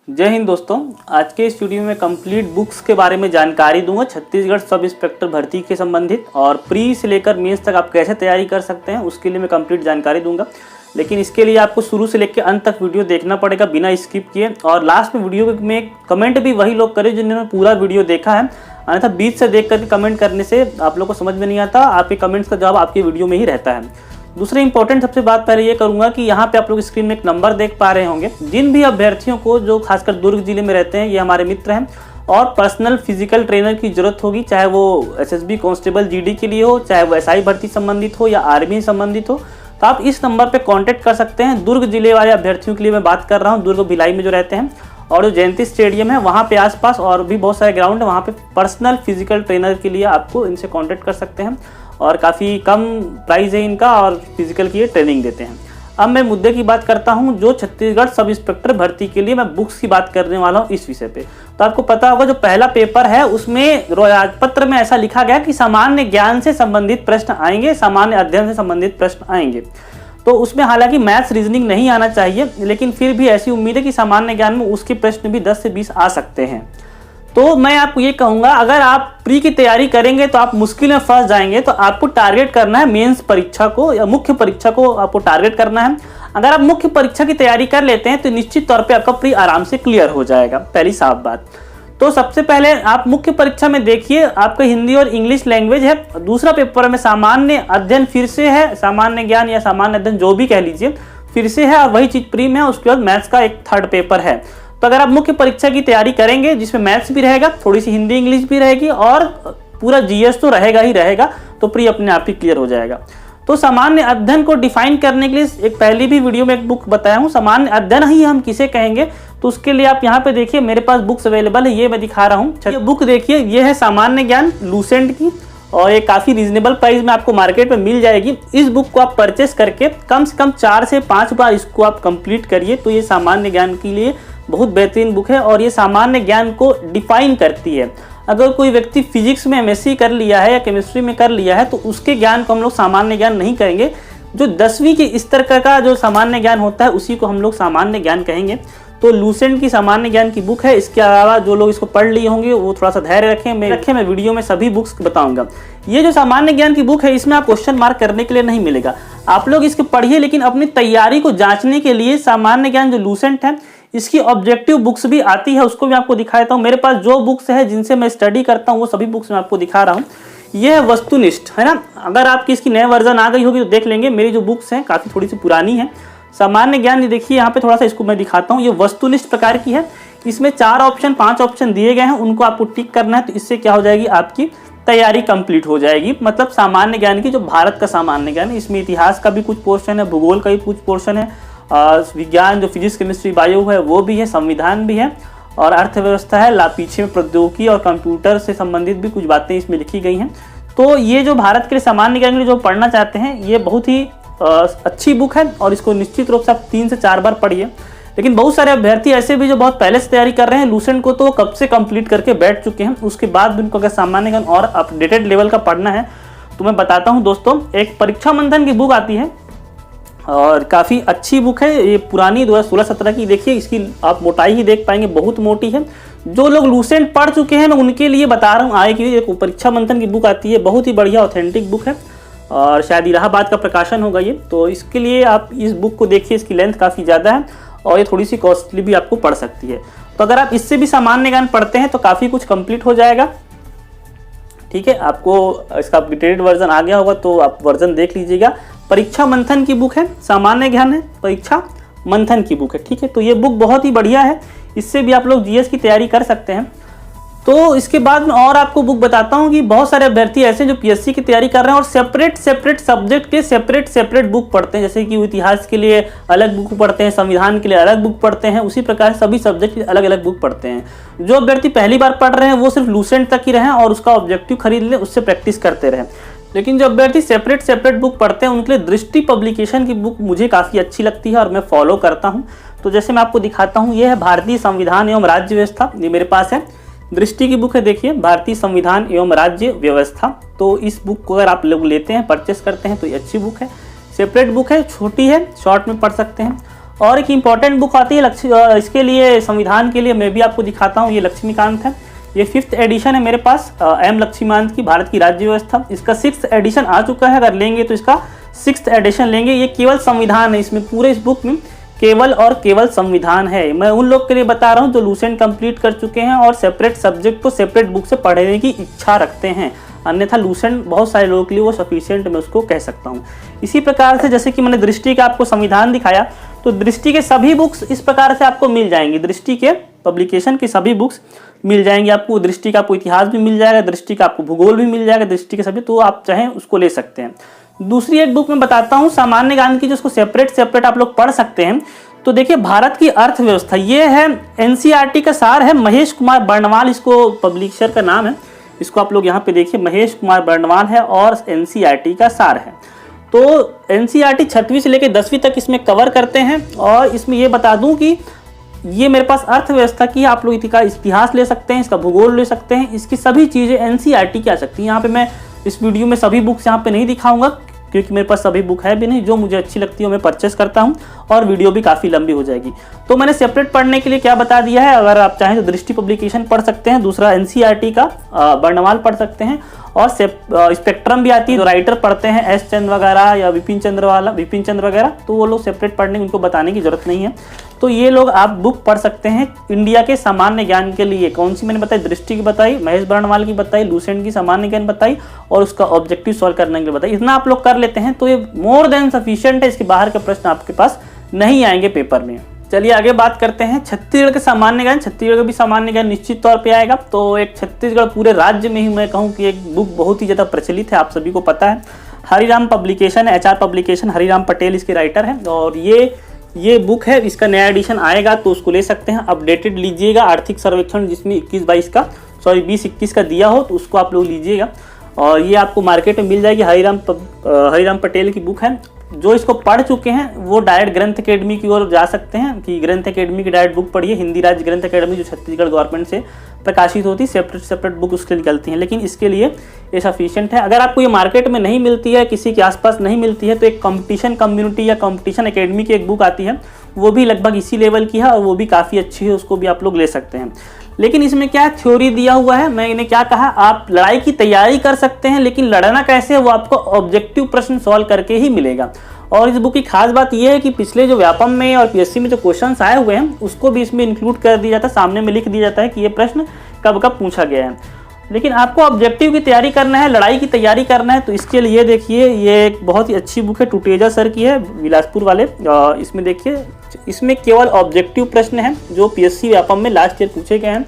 जय हिंद दोस्तों। आज के इस वीडियो में कंप्लीट बुक्स के बारे में जानकारी दूंगा छत्तीसगढ़ सब इंस्पेक्टर भर्ती के संबंधित, और प्री से लेकर मेंस तक आप कैसे तैयारी कर सकते हैं उसके लिए मैं कंप्लीट जानकारी दूंगा। लेकिन इसके लिए आपको शुरू से लेकर अंत तक वीडियो देखना पड़ेगा बिना स्किप किए, और लास्ट में वीडियो में कमेंट भी वही लोग करें जिन्होंने पूरा वीडियो देखा है, अन्यथा बीच से देख करके कमेंट करने से आप लोग को समझ में नहीं आता। आपके कमेंट्स का जवाब आपकी वीडियो में ही रहता है। दूसरी इंपॉर्टेंट सबसे बात पहले ये करूंगा कि यहाँ पे आप लोग स्क्रीन में एक नंबर देख पा रहे होंगे। जिन भी अभ्यर्थियों को जो खासकर दुर्ग जिले में रहते हैं, ये हमारे मित्र हैं, और पर्सनल फिजिकल ट्रेनर की जरूरत होगी, चाहे वो एसएसबी कांस्टेबल जीडी के लिए हो, चाहे वो एसआई भर्ती संबंधित हो या आर्मी संबंधित हो, तो आप इस नंबर पे कांटेक्ट कर सकते हैं। दुर्ग जिले वाले अभ्यर्थियों के लिए मैं बात कर रहा हूँ, दुर्ग भिलाई में जो रहते हैं, और जो जयंती स्टेडियम है वहाँ पे आसपास और भी बहुत सारे ग्राउंड है, वहाँ पे पर्सनल फिजिकल ट्रेनर के लिए आपको इनसे कांटेक्ट कर सकते हैं, और काफ़ी कम प्राइस है इनका, और फिजिकल की ट्रेनिंग देते हैं। अब मैं मुद्दे की बात करता हूं, जो छत्तीसगढ़ सब इंस्पेक्टर भर्ती के लिए मैं बुक्स की बात करने वाला हूं इस विषय पे। तो आपको पता होगा जो पहला पेपर है उसमें राजपत्र में ऐसा लिखा गया कि सामान्य ज्ञान से संबंधित प्रश्न आएंगे, सामान्य अध्ययन से संबंधित प्रश्न आएंगे। तो उसमें हालांकि मैथ्स रीजनिंग नहीं आना चाहिए, लेकिन फिर भी ऐसी उम्मीद है कि सामान्य ज्ञान में उसके प्रश्न भी 10 से 20 आ सकते हैं। तो मैं आपको ये कहूंगा, अगर आप प्री की तैयारी करेंगे तो आप मुश्किल में फंस जाएंगे। तो आपको टारगेट करना है मेंस परीक्षा को या मुख्य परीक्षा को आपको टारगेट करना है। अगर आप मुख्य परीक्षा की तैयारी कर लेते हैं तो निश्चित तौर पे आपका प्री आराम से क्लियर हो जाएगा, पहली साफ बात। तो सबसे पहले आप मुख्य परीक्षा में देखिए, आपका हिंदी और इंग्लिश लैंग्वेज है। दूसरा पेपर में सामान्य अध्ययन फिर से है, सामान्य ज्ञान या सामान्य अध्ययन जो भी कह लीजिए फिर से है, और वही चीज प्री में है। उसके बाद मैथ्स का एक थर्ड पेपर है। तो अगर आप मुख्य परीक्षा की तैयारी करेंगे जिसमें मैथ्स भी रहेगा, थोड़ी सी हिंदी इंग्लिश भी रहेगी, और पूरा जीएस तो रहेगा ही रहेगा, तो प्री अपने आप ही क्लियर हो जाएगा। तो सामान्य अध्ययन को डिफाइन करने के लिए एक पहली भी वीडियो में एक बुक बताया हूँ, सामान्य अध्ययन ही हम किसे कहेंगे। तो उसके लिए आप यहाँ पे देखिए, मेरे पास बुक्स अवेलेबल है, ये मैं दिखा रहा हूँ। ये बुक देखिए, ये है सामान्य ज्ञान लूसेंट की, और ये काफ़ी रीजनेबल प्राइस में आपको मार्केट में मिल जाएगी। इस बुक को आप परचेस करके कम से कम 4 से 5 बार इसको आप कंप्लीट करिए। तो ये सामान्य ज्ञान के लिए बहुत बेहतरीन बुक है, और ये सामान्य ज्ञान को डिफाइन करती है। अगर कोई व्यक्ति फिजिक्स में एमएससी कर लिया है या केमिस्ट्री में कर लिया है तो उसके ज्ञान को हम लोग सामान्य ज्ञान नहीं कहेंगे। जो 10वीं के स्तर का जो सामान्य ज्ञान होता है उसी को हम लोग सामान्य ज्ञान कहेंगे। तो लूसेंट की सामान्य ज्ञान की बुक है। इसके अलावा जो लोग इसको पढ़ लिए होंगे वो थोड़ा सा धैर्य रखें, मैं वीडियो में सभी बुक्स बताऊंगा। ये जो सामान्य ज्ञान की बुक है, इसमें आप क्वेश्चन मार्क करने के लिए नहीं मिलेगा, आप लोग इसको पढ़िए, लेकिन अपनी तैयारी को जांचने के लिए सामान्य ज्ञान जो लूसेंट है इसकी ऑब्जेक्टिव बुक्स भी आती है, उसको भी आपको दिखा देता हूँ। मेरे पास जो बुक्स है जिनसे मैं स्टडी करता हूँ वो सभी बुक्स मैं आपको दिखा रहा हूँ। ये है वस्तुनिष्ठ, है ना। अगर आपकी इसकी नया वर्जन आ गई होगी तो देख लेंगे। मेरी जो बुक्स हैं काफ़ी थोड़ी सी पुरानी है। सामान्य ज्ञान ये देखिए, यहाँ पे थोड़ा सा इसको मैं दिखाता हूँ। ये वस्तुनिष्ठ प्रकार की है। इसमें 4 ऑप्शन 5 ऑप्शन दिए गए हैं, उनको आपको टिक करना है। तो इससे क्या हो जाएगी, आपकी तैयारी कंप्लीट हो जाएगी। मतलब सामान्य ज्ञान की जो भारत का सामान्य ज्ञान है, इसमें इतिहास का भी कुछ पोर्शन है, भूगोल का भी कुछ पोर्शन है, विज्ञान जो फिजिक्स केमिस्ट्री बायो है वो भी है, संविधान भी है, और अर्थव्यवस्था है। पीछे में प्रौद्योगिकी और कंप्यूटर से संबंधित भी कुछ बातें इसमें लिखी गई हैं। तो ये जो भारत के लिए सामान्य ज्ञान के लिए जो पढ़ना चाहते हैं, ये बहुत ही अच्छी बुक है, और इसको निश्चित रूप से आप 3 से 4 बार पढ़िए। लेकिन बहुत सारे अभ्यर्थी ऐसे भी जो बहुत पहले से तैयारी कर रहे हैं लूसेंट को, तो कब से कंप्लीट करके बैठ चुके हैं। उसके बाद भी उनको अगर सामान्य ज्ञान और अपडेटेड लेवल का पढ़ना है तो मैं बताता हूँ दोस्तों, एक परीक्षा मंथन की बुक आती है, और काफ़ी अच्छी बुक है। ये पुरानी 2016-17 की, देखिए इसकी आप मोटाई ही देख पाएंगे, बहुत मोटी है। जो लोग लूसेंट पढ़ चुके हैं मैं उनके लिए बता रहा हूँ, आए कि एक परीक्षा मंथन की बुक आती है, बहुत ही बढ़िया ऑथेंटिक बुक है, और शायद इलाहाबाद का प्रकाशन होगा ये। तो इसके लिए आप इस बुक को देखिए, इसकी लेंथ काफ़ी ज़्यादा है, और ये थोड़ी सी कॉस्टली भी आपको पड़ सकती है। तो अगर आप इससे भी सामान्य ज्ञान पढ़ते हैं तो काफ़ी कुछ कंप्लीट हो जाएगा। ठीक है, आपको इसका अपडेटेड वर्जन आ गया होगा तो आप वर्जन देख लीजिएगा। परीक्षा मंथन की बुक है, सामान्य ज्ञान है, परीक्षा मंथन की बुक है। ठीक है, तो ये बुक बहुत ही बढ़िया है, इससे भी आप लोग जीएस की तैयारी कर सकते हैं। तो इसके बाद में और आपको बुक बताता हूँ कि बहुत सारे अभ्यर्थी ऐसे जो पीएससी की तैयारी कर रहे हैं और सेपरेट सब्जेक्ट के सेपरेट बुक पढ़ते हैं। जैसे कि इतिहास के लिए अलग बुक पढ़ते हैं, संविधान के लिए अलग बुक पढ़ते हैं, उसी प्रकार सभी सब्जेक्ट के अलग अलग बुक पढ़ते हैं। जो अभ्यर्थी पहली बार पढ़ रहे हैं वो सिर्फ लूसेंट तक ही रहें और उसका ऑब्जेक्टिव खरीद लें, उससे प्रैक्टिस करते रहें। लेकिन जो अभ्यर्थी सेपरेट बुक पढ़ते हैं उनके लिए दृष्टि पब्लिकेशन की बुक मुझे काफ़ी अच्छी लगती है और मैं फॉलो करता हूँ। तो जैसे मैं आपको दिखाता हूँ, ये है भारतीय संविधान एवं राज्य व्यवस्था, ये मेरे पास है। दृष्टि की बुक है, देखिए भारतीय संविधान एवं राज्य व्यवस्था। तो इस बुक को अगर आप लोग लेते हैं, परचेस करते हैं तो ये अच्छी बुक है। सेपरेट बुक है, छोटी है, शॉर्ट में पढ़ सकते हैं। और एक इम्पॉर्टेंट बुक आती है इसके लिए, संविधान के लिए, मैं भी आपको दिखाता हूँ। ये लक्ष्मीकांत है, ये 5th एडिशन है मेरे पास, एम लक्ष्मीकांत की भारत की राज्य व्यवस्था। इसका 6th एडिशन आ चुका है, अगर लेंगे तो इसका 6th एडिशन लेंगे। ये केवल संविधान है, इसमें पूरे इस बुक में केवल और केवल संविधान है। मैं उन लोग के लिए बता रहा हूँ जो लूसेंट कंप्लीट कर चुके हैं और सेपरेट सब्जेक्ट को सेपरेट बुक से पढ़ने की इच्छा रखते हैं, अन्यथा लूसेंट बहुत सारे लोगों के लिए वो सफिशिएंट मैं उसको कह सकता हूँ। इसी प्रकार से जैसे कि मैंने दृष्टि का आपको संविधान दिखाया, तो दृष्टि के सभी बुक्स इस प्रकार से आपको मिल जाएंगी। दृष्टि के पब्लिकेशन की सभी बुक्स मिल जाएंगी आपको। दृष्टि का आपको इतिहास भी मिल जाएगा, दृष्टि का आपको भूगोल भी मिल जाएगा, दृष्टि के सभी, तो आप चाहें उसको ले सकते हैं। दूसरी एक बुक मैं बताता हूँ सामान्य ज्ञान की, जिसको सेपरेट आप लोग पढ़ सकते हैं। तो देखिए, भारत की अर्थव्यवस्था, ये है एनसीईआरटी का सार है। महेश कुमार बर्णवाल इसको पब्लिशर का नाम है। इसको आप लोग यहाँ पे देखिए, महेश कुमार बर्णवाल है और एनसीईआरटी का सार है। तो एनसीईआरटी 6वीं से लेकर 10वीं तक इसमें कवर करते हैं। और इसमें ये बता दूं कि ये मेरे पास अर्थव्यवस्था की, आप लोग इसका इतिहास ले सकते हैं, इसका भूगोल ले सकते हैं, इसकी सभी चीज़ें एनसीईआरटी की आ सकती हैं। यहाँ पे मैं इस वीडियो में सभी बुक्स यहाँ पे नहीं दिखाऊंगा, क्योंकि मेरे पास सभी बुक है भी नहीं। जो मुझे अच्छी लगती है मैं परचेस करता हूँ, और वीडियो भी काफ़ी लंबी हो जाएगी। तो मैंने सेपरेट पढ़ने के लिए क्या बता दिया है, अगर आप चाहें तो दृष्टि पब्लिकेशन पढ़ सकते हैं, दूसरा एनसीईआरटी का बर्णवाल पढ़ सकते हैं, और स्पेक्ट्रम भी आती है। जो राइटर पढ़ते हैं एस चंद्र वगैरह या विपिन चंद्र वगैरह, तो वो लोग सेपरेट पढ़ने, उनको बताने की जरूरत नहीं है। तो ये लोग आप बुक पढ़ सकते हैं इंडिया के सामान्य ज्ञान के लिए। कौन सी मैंने बताई, दृष्टि की बताई, महेश बर्णवाल की बताई, लूसेंट की सामान्य ज्ञान बताई, और उसका ऑब्जेक्टिव सॉल्व करने के लिए बताई। इतना आप लोग कर लेते हैं तो ये मोर देन सफिशिएंट है। इसके बाहर के प्रश्न आपके पास नहीं आएंगे पेपर में। चलिए आगे बात करते हैं छत्तीसगढ़ के सामान्य ज्ञान। छत्तीसगढ़ का भी सामान्य ज्ञान निश्चित तौर पे आएगा। तो एक छत्तीसगढ़ पूरे राज्य में ही मैं कहूँ कि एक बुक बहुत ही ज़्यादा प्रचलित है, आप सभी को पता है। Hariram publication, HR publication, Hariram Patel इसके राइटर हैं। और ये बुक है, इसका नया एडिशन आएगा तो उसको ले सकते हैं। अपडेटेड लीजिएगा, आर्थिक सर्वेक्षण जिसमें 20-21 का दिया हो तो उसको आप लोग लीजिएगा। और ये आपको मार्केट में मिल जाएगी। हरिराम पटेल की बुक है। जो इसको पढ़ चुके हैं वो डायरेक्ट ग्रंथ अकेडमी की ओर जा सकते हैं कि ग्रंथ अकेडमी की डायरेक्ट बुक पढ़िए। हिंदी राज्य ग्रंथ अकेडमी जो छत्तीसगढ़ गवर्नमेंट से प्रकाशित होती है, सेपरेट बुक उसके निकलती हैं, लेकिन इसके लिए ये सफिशिएंट है। अगर आपको ये मार्केट में नहीं मिलती है, किसी के आसपास नहीं मिलती है, तो एक कंपटीशन कम्युनिटी या कंपटीशन अकेडमी की एक बुक आती है, वो भी लगभग इसी लेवल की है और वो भी काफ़ी अच्छी है, उसको भी आप लोग ले सकते हैं। लेकिन इसमें क्या थ्योरी दिया हुआ है, मैंने क्या कहा, आप लड़ाई की तैयारी कर सकते हैं, लेकिन लड़ना कैसे है वो आपको ऑब्जेक्टिव प्रश्न सॉल्व करके ही मिलेगा। और इस बुक की खास बात यह है कि पिछले जो व्यापम में और पीएससी में जो क्वेश्चंस आए हुए हैं उसको भी इसमें इंक्लूड कर दिया जाता है, सामने में लिख दिया जाता है कि ये प्रश्न कब कब पूछा गया है। लेकिन आपको ऑब्जेक्टिव की तैयारी करना है, लड़ाई की तैयारी करना है, तो इसके लिए देखिए ये एक बहुत ही अच्छी बुक है, टुटेजा सर की है, बिलासपुर वाले। इसमें देखिए, इसमें केवल ऑब्जेक्टिव प्रश्न हैं जो पीएससी व्यापम में लास्ट ईयर पूछे गए हैं।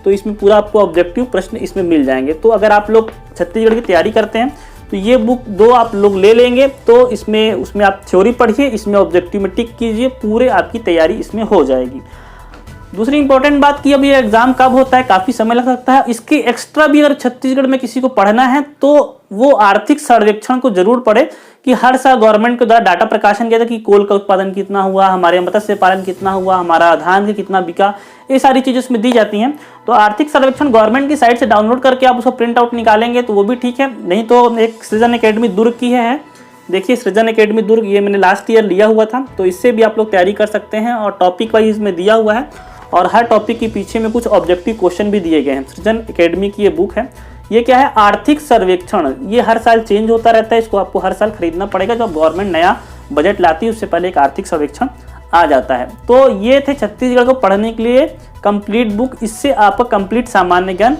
तो इसमें पूरा आपको ऑब्जेक्टिव प्रश्न इसमें मिल जाएंगे। तो अगर आप लोग छत्तीसगढ़ की तैयारी करते हैं तो ये बुक 2 आप लोग ले लेंगे, तो उसमें आप थ्योरी पढ़िए, इसमें ऑब्जेक्टिव में टिक कीजिए, पूरे आपकी तैयारी इसमें हो जाएगी। दूसरी इंपॉर्टेंट बात कि अब ये एग्जाम कब होता है, काफ़ी समय लग सकता है। इसके एक्स्ट्रा भी अगर छत्तीसगढ़ में किसी को पढ़ना है तो वो आर्थिक सर्वेक्षण को जरूर पढ़े कि हर साल गवर्नमेंट के द्वारा डाटा प्रकाशन किया था कि कोल का उत्पादन कितना हुआ, हमारे मत्स्य पालन कितना हुआ, हमारा धान कितना बिका, ये सारी चीज़ें उसमें दी जाती हैं। तो आर्थिक सर्वेक्षण गवर्नमेंट की साइट से डाउनलोड करके आप उसको प्रिंट आउट निकालेंगे तो वो भी ठीक है। नहीं तो एक सृजन अकेडमी दुर्ग की है, देखिए सृजन अकेडमी दुर्ग, ये मैंने लास्ट ईयर लिया हुआ था, तो इससे भी आप लोग तैयारी कर सकते हैं। और टॉपिक वाइज में दिया हुआ है और हर टॉपिक के पीछे में कुछ ऑब्जेक्टिव क्वेश्चन भी दिए गए हैं। सृजन अकेडमी की ये बुक है। ये क्या है, आर्थिक सर्वेक्षण, ये हर साल चेंज होता रहता है, इसको आपको हर साल खरीदना पड़ेगा। जब गवर्नमेंट नया बजट लाती है उससे पहले एक आर्थिक सर्वेक्षण आ जाता है। तो ये थे छत्तीसगढ़ को पढ़ने के लिए कंप्लीट बुक। इससे आपका कंप्लीट सामान्य ज्ञान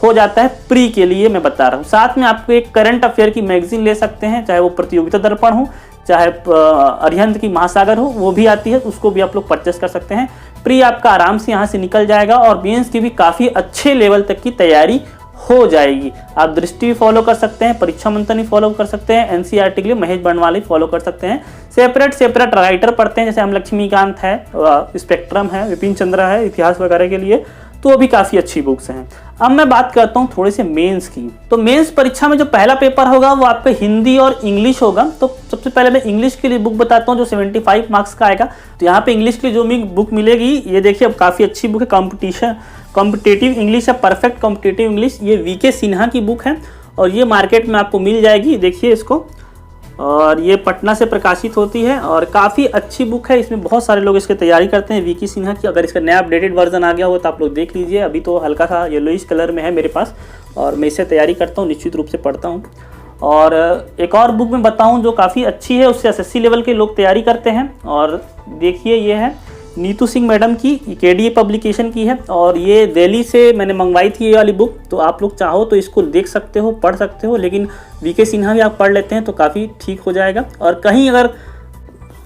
हो जाता है प्री के लिए मैं बता रहा हूँ। साथ में आपको एक करंट अफेयर की मैगजीन ले सकते हैं, चाहे वो प्रतियोगिता दर्पण हो, चाहे अरिहंत की महासागर हो, वो भी आती है, उसको भी आप लोग परचेस कर सकते हैं। प्री आपका आराम से यहाँ से निकल जाएगा और मेंस की भी काफ़ी अच्छे लेवल तक की तैयारी हो जाएगी। आप दृष्टि भी फॉलो कर सकते हैं, परीक्षा मंथन भी फॉलो कर सकते हैं, एनसीईआरटी के लिए महेश बर्णवाल भी फॉलो कर सकते हैं। सेपरेट राइटर पढ़ते हैं, जैसे हम लक्ष्मीकांत है, स्पेक्ट्रम है, विपिन चंद्र है इतिहास वगैरह के लिए, तो वो भी काफ़ी अच्छी बुक्स हैं। अब मैं बात करता हूँ थोड़े से मेंस की। तो मेंस परीक्षा में जो पहला पेपर होगा वो आपका हिंदी और इंग्लिश होगा। तो सबसे पहले मैं इंग्लिश के लिए बुक बताता हूँ जो 75 मार्क्स का आएगा। तो यहाँ पे इंग्लिश के लिए जो बुक मिलेगी, ये देखिए अब काफ़ी अच्छी बुक है, कॉम्पिटिटिव इंग्लिश है, परफेक्ट कॉम्पिटिटिव इंग्लिश। ये वीके सिन्हा की बुक है और ये मार्केट में आपको मिल जाएगी। देखिए इसको, और ये पटना से प्रकाशित होती है और काफ़ी अच्छी बुक है। इसमें बहुत सारे लोग इसकी तैयारी करते हैं वीके सिन्हा की। अगर इसका नया अपडेटेड वर्जन आ गया हो तो आप लोग देख लीजिए। अभी तो हल्का सा येलोइश कलर में है मेरे पास और मैं इससे तैयारी करता हूँ, निश्चित रूप से पढ़ता हूँ। और एक और बुक मैं बताऊँ जो काफ़ी अच्छी है, उससे एसएससी लेवल के लोग तैयारी करते हैं। और देखिए ये है नीतू सिंह मैडम की, केडीए पब्लिकेशन की है और ये दिल्ली से मैंने मंगवाई थी ये वाली बुक। तो आप लोग चाहो तो इसको देख सकते हो, पढ़ सकते हो, लेकिन वीके सिन्हा भी आप पढ़ लेते हैं तो काफ़ी ठीक हो जाएगा। और कहीं अगर,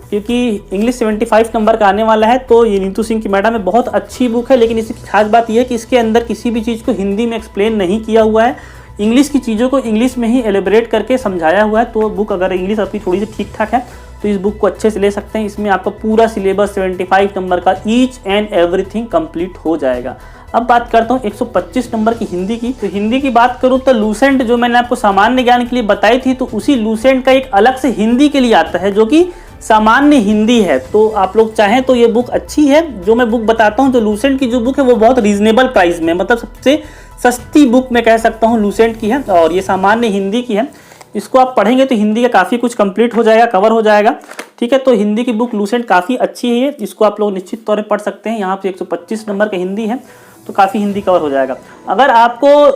क्योंकि इंग्लिश 75 नंबर का आने वाला है, तो ये नीतू सिंह की मैडम में बहुत अच्छी बुक है। लेकिन इसकी खास बात यह है कि इसके अंदर किसी भी चीज़ को हिंदी में एक्सप्लेन नहीं किया हुआ है, इंग्लिश की चीज़ों को इंग्लिश में ही एलिब्रेट करके समझाया हुआ है। तो बुक अगर इंग्लिश आपकी थोड़ी सी ठीक ठाक है तो इस बुक को अच्छे से ले सकते हैं। इसमें आपका पूरा सिलेबस 75 नंबर का ईच एंड एवरीथिंग कंप्लीट हो जाएगा। अब बात करता हूँ 125 नंबर की हिंदी की। तो हिंदी की बात करूँ तो लूसेंट जो मैंने आपको सामान्य ज्ञान के लिए बताई थी, तो उसी लूसेंट का एक अलग से हिंदी के लिए आता है जो कि सामान्य हिंदी है। तो आप लोग चाहें तो ये बुक अच्छी है। जो मैं बुक बताता हूँ, जो लूसेंट की जो बुक है वो बहुत रीजनेबल प्राइस में, मतलब सबसे सस्ती बुक मैं कह सकता हूँ लूसेंट की है और ये सामान्य हिंदी की है। इसको आप पढ़ेंगे तो हिंदी का काफ़ी कुछ कंप्लीट हो जाएगा, कवर हो जाएगा। ठीक है, तो हिंदी की बुक लूसेंट काफ़ी अच्छी है, इसको आप लोग निश्चित तौर पर पढ़ सकते हैं। यहाँ पे 125 नंबर का हिंदी है तो काफ़ी हिंदी कवर हो जाएगा। अगर आपको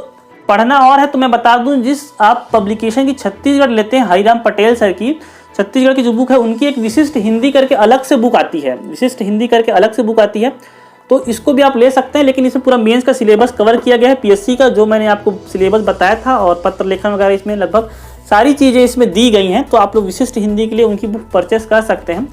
पढ़ना और है तो मैं बता दूं, जिस आप पब्लिकेशन की छत्तीसगढ़ लेते हैं हरिराम पटेल सर की, छत्तीसगढ़ की जो बुक है उनकी एक विशिष्ट हिंदी करके अलग से बुक आती है, विशिष्ट हिंदी करके अलग से बुक आती है। तो इसको भी आप ले सकते हैं, लेकिन इसमें पूरा मेंस का सिलेबस कवर किया गया है, पीएससी का जो मैंने आपको सिलेबस बताया था और पत्र लेखन वगैरह इसमें लगभग सारी चीज़ें इसमें दी गई हैं। तो आप लोग विशिष्ट हिंदी के लिए उनकी बुक परचेस कर सकते हैं।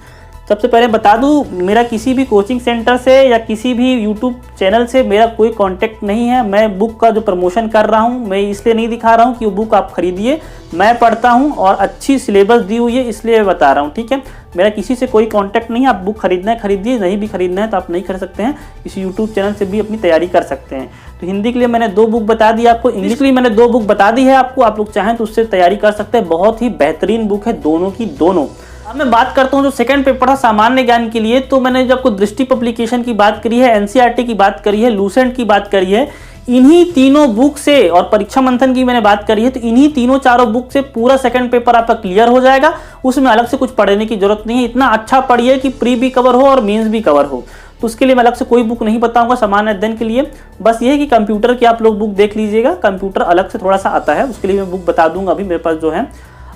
सबसे पहले बता दूं, मेरा किसी भी कोचिंग सेंटर से या किसी भी यूट्यूब चैनल से मेरा कोई कांटेक्ट नहीं है। मैं बुक का जो प्रमोशन कर रहा हूं, मैं इसलिए नहीं दिखा रहा हूं कि वो बुक आप खरीदिए, मैं पढ़ता हूं और अच्छी सिलेबस दी हुई है इसलिए बता रहा हूं। ठीक है, मेरा किसी से कोई कांटेक्ट नहीं है। आप बुक खरीदना है खरीदिए, नहीं भी खरीदना है तो आप नहीं खरीद सकते हैं। इस यूट्यूब चैनल से भी अपनी तैयारी कर सकते हैं। तो हिंदी के लिए मैंने 2 बुक बता दी आपको, इंग्लिश के लिए मैंने 2 बुक बता दी है आपको। आप लोग चाहें तो उससे तैयारी कर सकते हैं, बहुत ही बेहतरीन बुक है दोनों की दोनों। अब मैं बात करता हूँ जो सेकंड पेपर था सामान्य ज्ञान के लिए, तो मैंने जब आपको दृष्टि पब्लिकेशन की बात करी है, एनसीईआरटी की बात करी है, लूसेंट की बात करी है, इन्हीं तीनों बुक से, और परीक्षा मंथन की मैंने बात करी है, तो इन्हीं तीनों चारों बुक से पूरा सेकंड पेपर आपका क्लियर हो जाएगा। उसमें अलग से कुछ पढ़ने की जरूरत नहीं है। इतना अच्छा पढ़िए कि प्री भी कवर हो और मेंस भी कवर हो। तो उसके लिए मैं अलग से कोई बुक नहीं बताऊंगा सामान्य अध्ययन के लिए। बस ये है कि कंप्यूटर की आप लोग बुक देख लीजिएगा, कंप्यूटर अलग से थोड़ा सा आता है, उसके लिए मैं बुक बता दूंगा अभी मेरे पास जो है।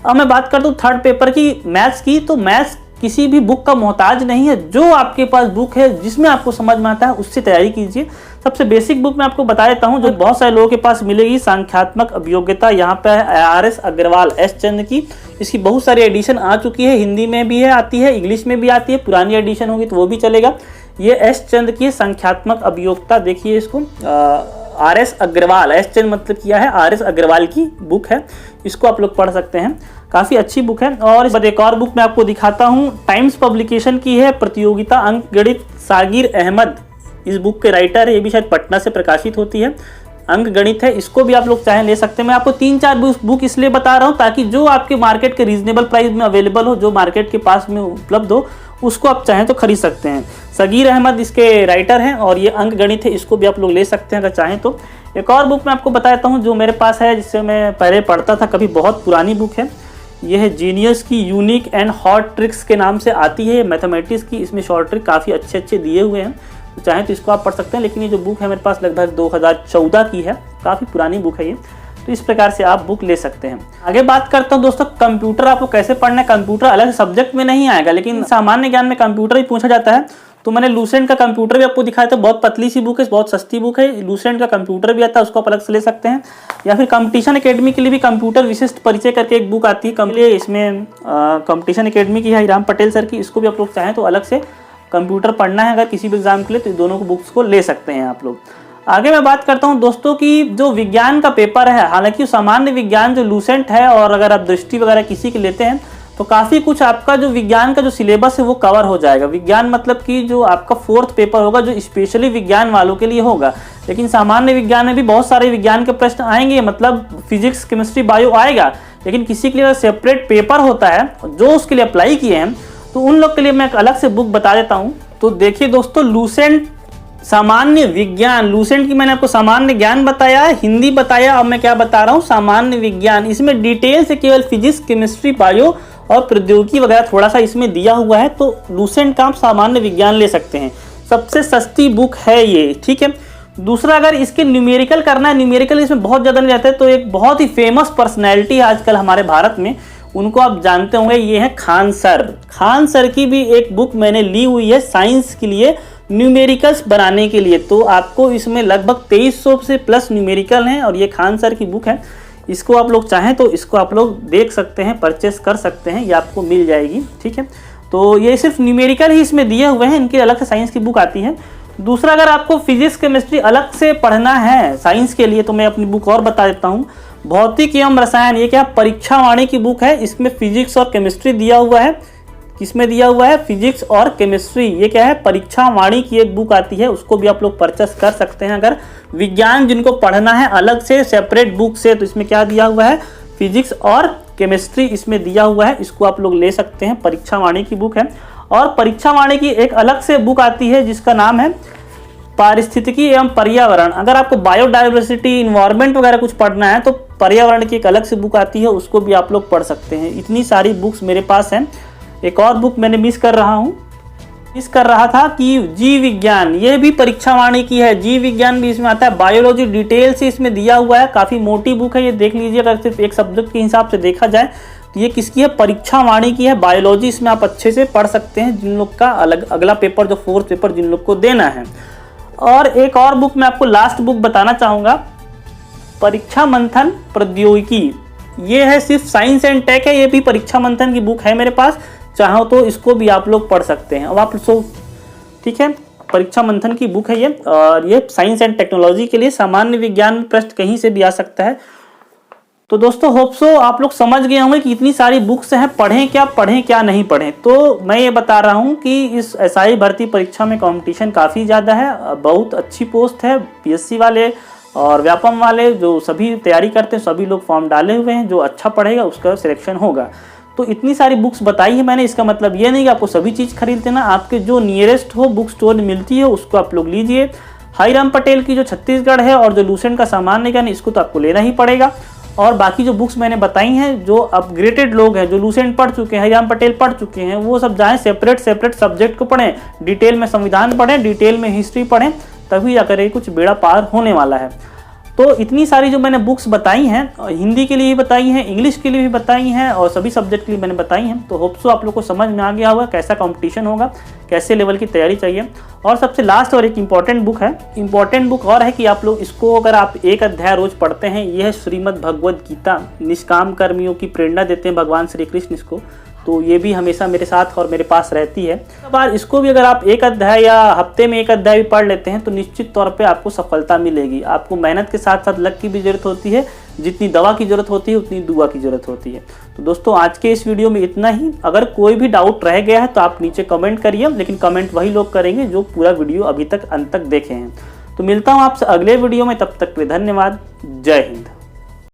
अब मैं बात करता हूँ थर्ड पेपर की, मैथ्स की। तो मैथ्स किसी भी बुक का मोहताज नहीं है, जो आपके पास बुक है जिसमें आपको समझ में आता है उससे तैयारी कीजिए। सबसे बेसिक बुक मैं आपको बता देता हूँ जो बहुत सारे लोगों के पास मिलेगी, संख्यात्मक अभियोग्यता। यहाँ पे है आर.एस. अग्रवाल, एस चंद की। इसकी बहुत सारी एडिशन आ चुकी है, हिंदी में भी है, आती है, इंग्लिश में भी आती है, पुरानी एडिशन होगी तो वो भी चलेगा। ये एस चंद की संख्यात्मक अभियोग्यता, देखिए इसको, आर.एस. अग्रवाल, एस चंद मतलब किया है, आर.एस. अग्रवाल की बुक है। इसको आप लोग पढ़ सकते हैं, काफ़ी अच्छी बुक है। और एक और बुक मैं आपको दिखाता हूँ, टाइम्स पब्लिकेशन की है, प्रतियोगिता अंक गणित, सागिर अहमद इस बुक के राइटर है। ये भी शायद पटना से प्रकाशित होती है, अंक गणित है। इसको भी आप लोग चाहें ले सकते हैं। मैं आपको 3-4 बुक इसलिए बता रहा हूँ ताकि जो आपके मार्केट के रीजनेबल प्राइस में अवेलेबल हो, जो मार्केट के पास में उपलब्ध हो, उसको आप चाहें तो खरीद सकते हैं। सगीर अहमद इसके राइटर हैं और ये अंक गणित है, इसको भी आप लोग ले सकते हैं अगर चाहें तो। एक और बुक मैं आपको बता देता हूँ जो मेरे पास है, जिससे मैं पहले पढ़ता था, कभी बहुत पुरानी बुक है। ये है जीनियस की यूनिक एंड हॉट ट्रिक्स के नाम से आती है, मैथमेटिक्स की। इसमें शॉर्ट ट्रिक काफ़ी अच्छे दिए हुए हैं, तो चाहें तो इसको आप पढ़ सकते हैं। लेकिन ये जो बुक है मेरे पास लगभग 2014 की है, काफ़ी पुरानी बुक है ये। तो इस प्रकार से आप बुक ले सकते हैं। आगे बात करता हूँ दोस्तों, कंप्यूटर आपको कैसे पढ़ना है। कंप्यूटर अलग सब्जेक्ट में नहीं आएगा, लेकिन सामान्य ज्ञान में कंप्यूटर ही पूछा जाता है। तो मैंने लूसेंट का कंप्यूटर भी आपको दिखाया था, बहुत पतली सी बुक है, बहुत सस्ती बुक है। लूसेंट का कंप्यूटर भी आता है, उसको आप अलग से ले सकते हैं। या फिर कंपटीशन एकेडमी के लिए भी कंप्यूटर विशिष्ट परिचय करके एक बुक आती है, इसमें कंपटीशन एकेडमी की है, हिराम पटेल सर की। इसको भी आप लोग चाहें तो अलग से कंप्यूटर पढ़ना है अगर किसी भी एग्जाम के लिए, तो दोनों को बुक्स को ले सकते हैं आप लोग। आगे मैं बात करता हूं दोस्तों की जो विज्ञान का पेपर है, हालांकि सामान्य विज्ञान जो लूसेंट है, और अगर आप दृष्टि वगैरह किसी के लेते हैं तो काफ़ी कुछ आपका जो विज्ञान का जो सिलेबस है वो कवर हो जाएगा। विज्ञान मतलब कि जो आपका 4th पेपर होगा जो स्पेशली विज्ञान वालों के लिए होगा। लेकिन सामान्य विज्ञान में भी बहुत सारे विज्ञान के प्रश्न आएंगे, मतलब फिजिक्स, केमिस्ट्री, बायो आएगा। लेकिन किसी के लिए सेपरेट पेपर होता है जो उसके लिए अप्लाई किए हैं, तो उन लोग के लिए मैं एक अलग से बुक बता देता हूँ। तो देखिए दोस्तों, लूसेंट सामान्य विज्ञान, लूसेंट की मैंने आपको सामान्य ज्ञान बताया, हिंदी बताया, अब मैं क्या बता रहा हूँ, सामान्य विज्ञान। इसमें डिटेल से केवल फिजिक्स, केमिस्ट्री, बायो और प्रौद्योगिकी वगैरह थोड़ा सा इसमें दिया हुआ है, तो लूसेंट का आप सामान्य विज्ञान ले सकते हैं। सबसे सस्ती बुक है ये, ठीक है। दूसरा, अगर इसके न्यूमेरिकल करना है, न्यूमेरिकल इसमें बहुत ज़्यादा नहीं रहता है, तो एक बहुत ही फेमस पर्सनैलिटी है आजकल हमारे भारत में, उनको आप जानते होंगे, ये है खान सर। खान सर की भी एक बुक मैंने ली हुई है साइंस के लिए, न्यूमेरिकल्स बनाने के लिए। तो आपको इसमें लगभग 2300 से प्लस न्यूमेरिकल हैं और ये खान सर की बुक है। इसको आप लोग चाहें तो इसको आप लोग देख सकते हैं, परचेस कर सकते हैं, ये आपको मिल जाएगी, ठीक है। तो ये सिर्फ न्यूमेरिकल ही इसमें दिए हुए हैं, इनकी अलग से साइंस की बुक आती है। दूसरा, अगर आपको फिजिक्स केमिस्ट्री अलग से पढ़ना है साइंस के लिए, तो मैं अपनी बुक और बता देता हूँ, भौतिक एवं रसायन। ये क्या परीक्षा वाणी की बुक है, इसमें फिजिक्स और केमिस्ट्री दिया हुआ है। किसमें दिया हुआ है? फिजिक्स और केमिस्ट्री। ये क्या है? परीक्षा वाणी की एक बुक आती है, उसको भी आप लोग परचेस कर सकते हैं। अगर विज्ञान जिनको पढ़ना है अलग से सेपरेट बुक से, तो इसमें क्या दिया हुआ है? फिजिक्स और केमिस्ट्री इसमें दिया हुआ है, इसको आप लोग ले सकते हैं, परीक्षा वाणी की बुक है। और परीक्षा वाणी की एक अलग से बुक आती है जिसका नाम है पारिस्थितिकी एवं पर्यावरण। अगर आपको बायोडाइवर्सिटी, इन्वायरमेंट वगैरह कुछ पढ़ना है तो पर्यावरण की एक अलग से बुक आती है, उसको भी आप लोग पढ़ सकते हैं। इतनी सारी बुक्स मेरे पास हैं। एक और बुक मैंने मिस कर रहा था कि जीव विज्ञान, ये भी परीक्षा वाणी की है, जीव विज्ञान भी इसमें आता है। बायोलॉजी डिटेल से इसमें दिया हुआ है, काफ़ी मोटी बुक है, ये देख लीजिए। अगर सिर्फ एक सब्जेक्ट के हिसाब से देखा जाए तो ये किसकी है? परीक्षा वाणी की है। बायोलॉजी इसमें आप अच्छे से पढ़ सकते हैं, जिन लोग का अगला पेपर, जो फोर्थ पेपर जिन लोग को देना है। और एक और बुक मैं आपको लास्ट बुक बताना चाहूँगा, परीक्षा मंथन प्रौद्योगिकी। ये है सिर्फ साइंस एंड टेक है, ये भी परीक्षा मंथन की बुक है मेरे पास, चाहो तो इसको भी आप लोग पढ़ सकते हैं। अब आप ठीक है, परीक्षा मंथन की बुक है ये, और ये साइंस एंड टेक्नोलॉजी के लिए, सामान्य विज्ञान प्रश्न कहीं से भी आ सकता है। तो दोस्तों होप सो आप लोग समझ गए होंगे कि इतनी सारी बुक्स हैं, पढ़ें क्या नहीं पढ़ें। तो मैं ये बता रहा हूँ कि इस एसआई भर्ती परीक्षा में कंपटीशन काफ़ी ज़्यादा है, बहुत अच्छी पोस्ट है। पीएससी वाले और व्यापम वाले जो सभी तैयारी करते हैं, सभी लोग फॉर्म डाले हुए हैं, जो अच्छा पढ़ेगा उसका सिलेक्शन होगा। तो इतनी सारी बुक्स बताई है मैंने, इसका मतलब ये नहीं कि आपको सभी चीज़ खरीद लेना, आपके जो नियरेस्ट हो बुक स्टोर में मिलती है उसको आप लोग लीजिए। हाईराम पटेल की जो छत्तीसगढ़ है और जो लूसेंट का सामान्य ज्ञान, इसको तो आपको लेना ही पड़ेगा। और बाकी जो बुक्स मैंने बताई हैं, जो अपग्रेडेड लोग हैं, जो लूसेंट पढ़ चुके हैं, हाईराम पटेल पढ़ चुके हैं, वो सब जाएँ सेपरेट सब्जेक्ट को पढ़ें, डिटेल में संविधान पढ़ें, डिटेल में हिस्ट्री पढ़ें, तभी जाकर कुछ बेड़ा पार होने वाला है। तो इतनी सारी जो मैंने बुक्स बताई हैं, हिंदी के लिए भी बताई हैं, इंग्लिश के लिए भी बताई हैं, और सभी सब्जेक्ट के लिए मैंने बताई हैं। तो होप सो आप लोग को समझ में आ गया होगा कैसा कंपटीशन होगा, कैसे लेवल की तैयारी चाहिए। और सबसे लास्ट और एक इम्पॉर्टेंट बुक है, इम्पॉर्टेंट बुक और है कि आप लोग इसको अगर आप एक अध्याय रोज पढ़ते हैं, यह है श्रीमद् भगवद गीता। निष्काम कर्मियों की प्रेरणा देते हैं भगवान श्री कृष्ण इसको, तो ये भी हमेशा मेरे साथ और मेरे पास रहती है। बार इसको भी अगर आप एक अध्याय या हफ्ते में एक अध्याय भी पढ़ लेते हैं तो निश्चित तौर पे आपको सफलता मिलेगी। आपको मेहनत के साथ साथ लक की भी जरूरत होती है, जितनी दवा की जरूरत होती है उतनी दुआ की जरूरत होती है। तो दोस्तों आज के इस वीडियो में इतना ही। अगर कोई भी डाउट रह गया है तो आप नीचे कमेंट करिए, लेकिन कमेंट वही लोग करेंगे जो पूरा वीडियो अभी तक अंत तक देखे हैं। तो मिलता हूँ आपसे अगले वीडियो में, तब तक के लिए धन्यवाद। जय हिंद।